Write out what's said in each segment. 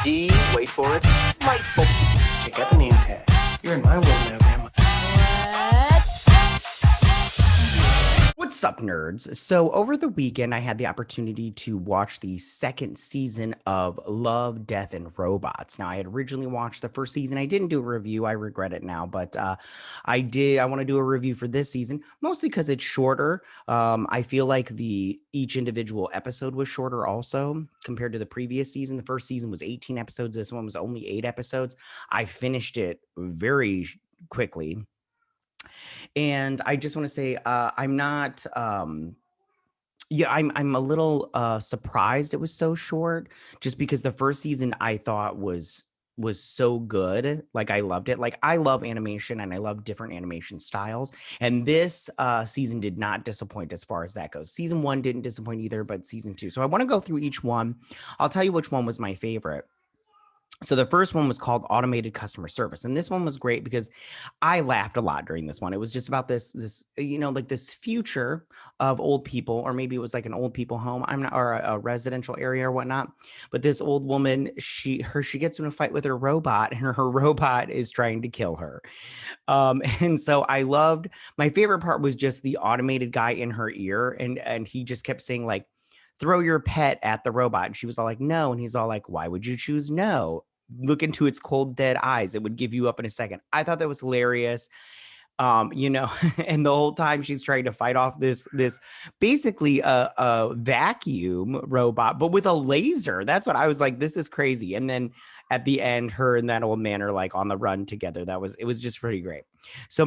D, wait for it, delightful. Check out the name tag. You're in my world now, Grandma. What's up, nerds? So, over the weekend, I had the opportunity to watch the second season of Love, Death, and Robots. Now, I had originally watched the first season. I didn't do a review. I regret it now, but I did. I want to do a review for this season, mostly because it's shorter. I feel like each individual episode was shorter also compared to the previous season. The first season was 18 episodes. This one was only 8 episodes. I finished it very quickly. And I just want to say, I'm not, yeah, I'm a little surprised it was so short, just because the first season I thought was so good. Like, I loved it. Like, I love animation and I love different animation styles. And this season did not disappoint as far as that goes. Season 1 didn't disappoint either, but season 2. So I want to go through each one. I'll tell you which one was my favorite. So the first one was called Automated Customer Service, and this one was great because I laughed a lot during this one. It was just about this like this future of old people, or maybe it was like an old people home. I'm not, or a residential area or whatnot. But this old woman, she gets in a fight with her robot, and her robot is trying to kill her. And so I loved, my favorite part was just the automated guy in her ear, and he just kept saying, like, throw your pet at the robot. And she was all like, no. And he's all like, why would you choose no? Look into its cold, dead eyes. It would give you up in a second. I thought that was hilarious. And the whole time she's trying to fight off this basically a vacuum robot, but with a laser. That's what I was like, this is crazy. And then at the end, her and that old man are like on the run together. It was just pretty great. So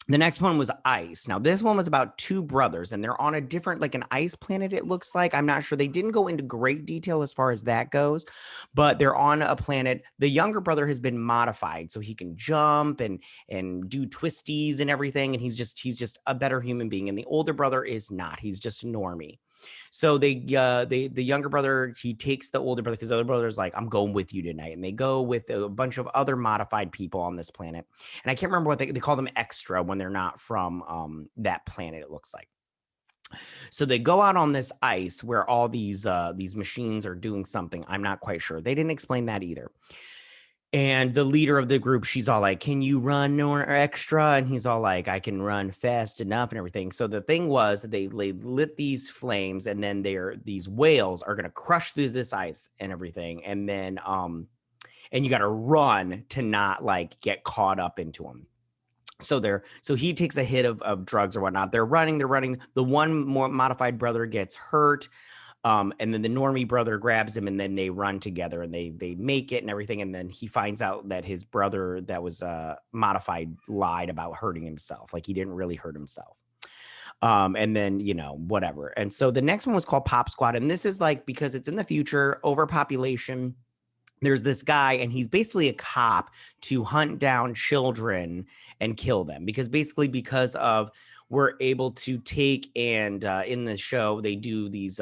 the next one was Ice. Now, this one was about two brothers, and they're on a different, like an ice planet, it looks like. I'm not sure. They didn't go into great detail as far as that goes, but they're on a planet. The younger brother has been modified so he can jump and do twisties and everything, and he's just a better human being. And the older brother is not. He's just a normie. So the younger brother, he takes the older brother, because the older brother's like, I'm going with you tonight. And they go with a bunch of other modified people on this planet. And I can't remember what they call them, extra, when they're not from that planet, it looks like. So they go out on this ice where all these machines are doing something. I'm not quite sure. They didn't explain that either. And the leader of the group, she's all like, can you run more extra? And he's all like, I can run fast enough and everything. So the thing was, they lit these flames, and then these whales are going to crush through this ice and everything. And then, and you got to run to not like get caught up into them. So he takes a hit of drugs or whatnot. They're running. The one more modified brother gets hurt. And then the normie brother grabs him, and then they run together, and they make it and everything. And then he finds out that his brother that was modified lied about hurting himself. Like, he didn't really hurt himself. And then, whatever. And so the next one was called Pop Squad. And this is like, because it's in the future, overpopulation. There's this guy, and he's basically a cop to hunt down children and kill them, because of we're able to take and in the show they do these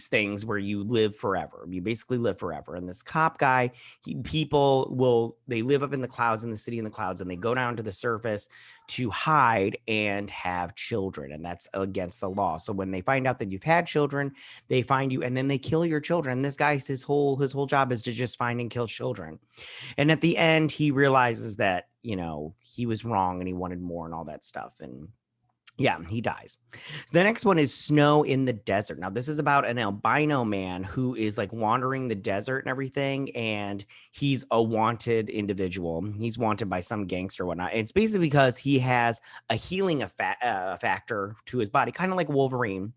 things where you live forever. You basically live forever. And this cop guy, they live up in the clouds, in the city in the clouds, and they go down to the surface to hide and have children. And that's against the law. So when they find out that you've had children, they find you, and then they kill your children. And this guy, his whole job is to just find and kill children. And at the end, he realizes that, he was wrong and he wanted more and all that stuff. And yeah, he dies. The next one is Snow in the Desert. Now, this is about an albino man who is like wandering the desert and everything, and he's a wanted individual. He's wanted by some gangster or whatnot. And it's basically because he has a healing factor to his body, kind of like Wolverine.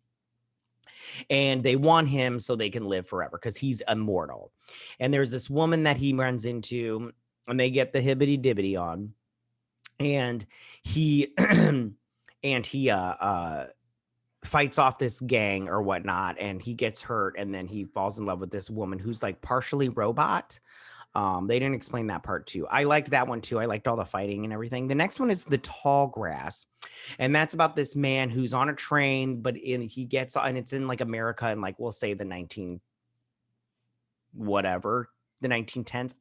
And they want him so they can live forever because he's immortal. And there's this woman that he runs into, and they get the hibbity dibbity on. And he... and he fights off this gang or whatnot, and he gets hurt, and then he falls in love with this woman who's like partially robot. They didn't explain that part too. I liked that one too. I liked all the fighting and everything. The next one is The Tall Grass, and that's about this man who's on a train, but and it's in like America, and like we'll say the 1910s.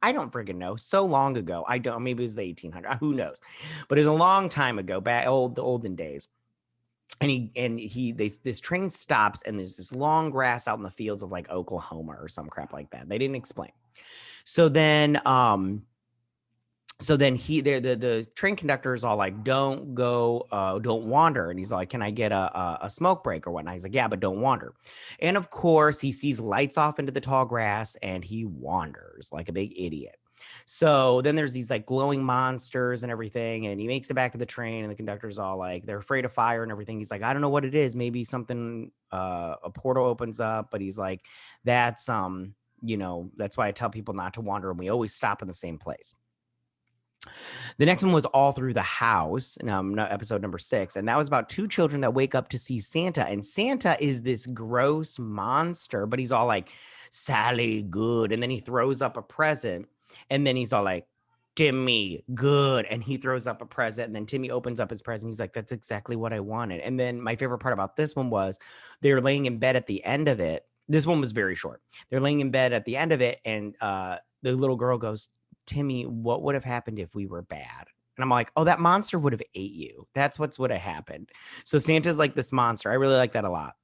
I don't freaking know. So long ago. Maybe it was the 1800s. Who knows? But it was a long time ago, back the olden days. this train stops, and there's this long grass out in the fields of like Oklahoma or some crap like that. They didn't explain. So then the train conductor is all like, don't go, don't wander. And he's like, can I get a smoke break or whatnot? He's like, yeah, but don't wander. And of course he sees lights off into the tall grass and he wanders like a big idiot. So then there's these like glowing monsters and everything. And he makes it back to the train, and the conductor's all like, they're afraid of fire and everything. He's like, I don't know what it is. Maybe something, a portal opens up, but he's like, that's, that's why I tell people not to wander. And we always stop in the same place. The next one was All Through the House, episode number 6. And that was about 2 children that wake up to see Santa. And Santa is this gross monster, but he's all like, Sally, good. And then he throws up a present. And then he's all like, Timmy, good. And he throws up a present. And then Timmy opens up his present. He's like, that's exactly what I wanted. And then my favorite part about this one was they were laying in bed at the end of it. This one was very short. They're laying in bed at the end of it. And the little girl goes, Timmy, what would have happened if we were bad? And I'm like, oh, that monster would have ate you. That's what's would have happened. So Santa's like this monster. I really like that a lot.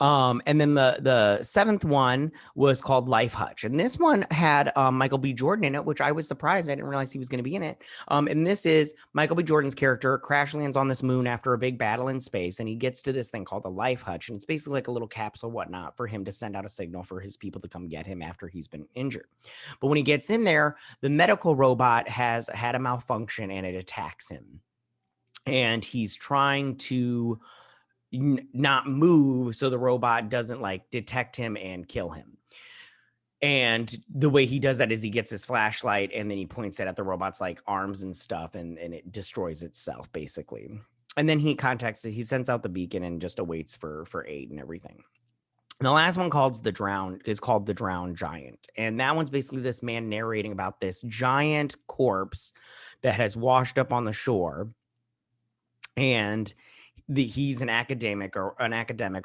And then the 7th one was called Life Hutch. And this one had Michael B. Jordan in it, which I was surprised. I didn't realize he was going to be in it. And this is Michael B. Jordan's character crash lands on this moon after a big battle in space. And he gets to this thing called the Life Hutch. And it's basically like a little capsule, whatnot, for him to send out a signal for his people to come get him after he's been injured. But when he gets in there, the medical robot has had a malfunction and it attacks him. And he's trying to not move so the robot doesn't like detect him and kill him. And the way he does that is he gets his flashlight and then he points it at the robot's like arms and stuff, and it destroys itself basically. And then he sends out the beacon and just awaits for aid and everything. And the last one is called The Drowned Giant. And that one's basically this man narrating about this giant corpse that has washed up on the shore. And he's an academic or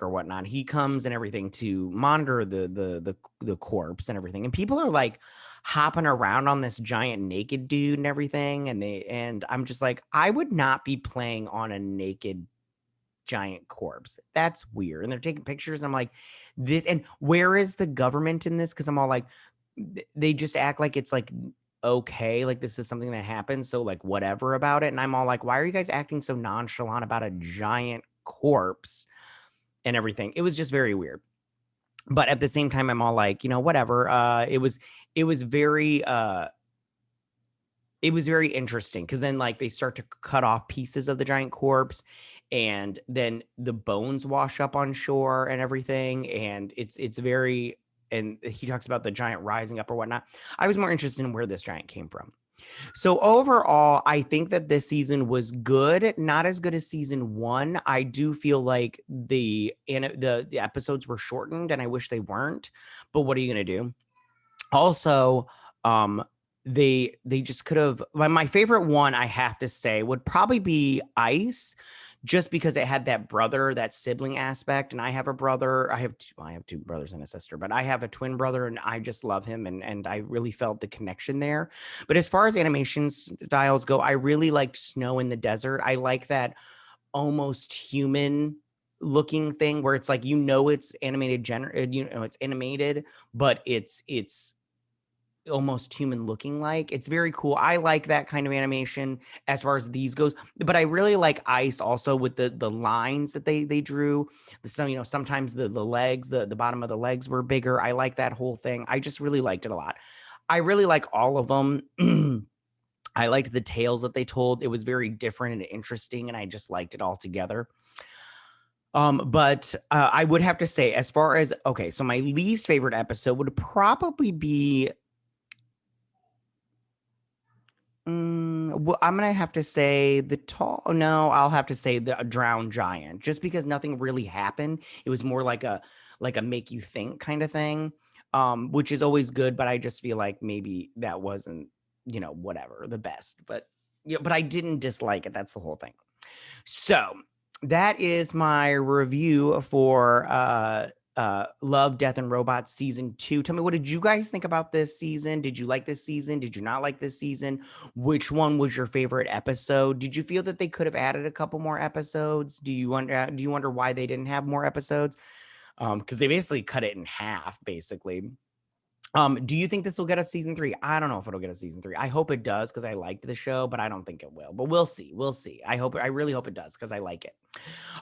whatnot. He comes and everything to monitor the corpse and everything. And people are like hopping around on this giant naked dude and everything. And I'm just like, I would not be playing on a naked giant corpse. That's weird. And they're taking pictures. And I'm like, this, and where is the government in this? Cause I'm all like, they just act like it's like, okay, like this is something that happens, so like whatever about it. And I'm all like, why are you guys acting so nonchalant about a giant corpse and everything? It was just very weird. But at the same time, I'm all like, whatever. It was very interesting, because then like they start to cut off pieces of the giant corpse, and then the bones wash up on shore and everything, and it's very. And he talks about the giant rising up or whatnot. I was more interested in where this giant came from. So overall, I think that this season was good, not as good as season 1. I do feel like the episodes were shortened, and I wish they weren't. But what are you going to do? Also, they just could have. My favorite one, I have to say, would probably be Ice. Just because it had that sibling aspect. And I have a brother. I have 2 brothers and a sister, but I have a twin brother, and I just love him. And I really felt the connection there. But as far as animation styles go, I really liked Snow in the Desert. I like that almost human looking thing where it's like, it's animated, it's animated, but it's almost human looking like. It's very cool. I like that kind of animation as far as these goes, but I really like Ice also with the lines that they drew. Sometimes the legs, the bottom of the legs were bigger. I like that whole thing. I just really liked it a lot. I really like all of them. I liked the tales that they told. It was very different and interesting, and I just liked it all together. But I would have to say, as far as, okay, so my least favorite episode would probably be well, I'm gonna have to say I'll have to say the Drowned Giant, just because nothing really happened. It was more like a make you think kind of thing, which is always good. But I just feel like maybe that wasn't, whatever, the best. But but I didn't dislike it. That's the whole thing. So that is my review for Love, Death, and Robots season 2. Tell me, what did you guys think about this season? Did you like this season? Did you not like this season? Which one was your favorite episode? Did you feel that they could have added a couple more episodes? Do you wonder why they didn't have more episodes? Because they basically cut it in half, basically. Do you think this will get a season 3? I don't know if it'll get a season 3. I hope it does because I liked the show, but I don't think it will. But we'll see. We'll see. I really hope it does because I like it.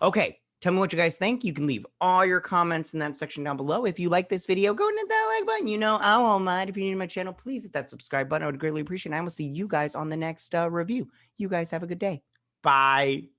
Okay. Tell me what you guys think. You can leave all your comments in that section down below. If you like this video, go and hit that like button. You know, I won't mind. If you're new to my channel, please hit that subscribe button. I would greatly appreciate it. I will see you guys on the next review. You guys have a good day. Bye.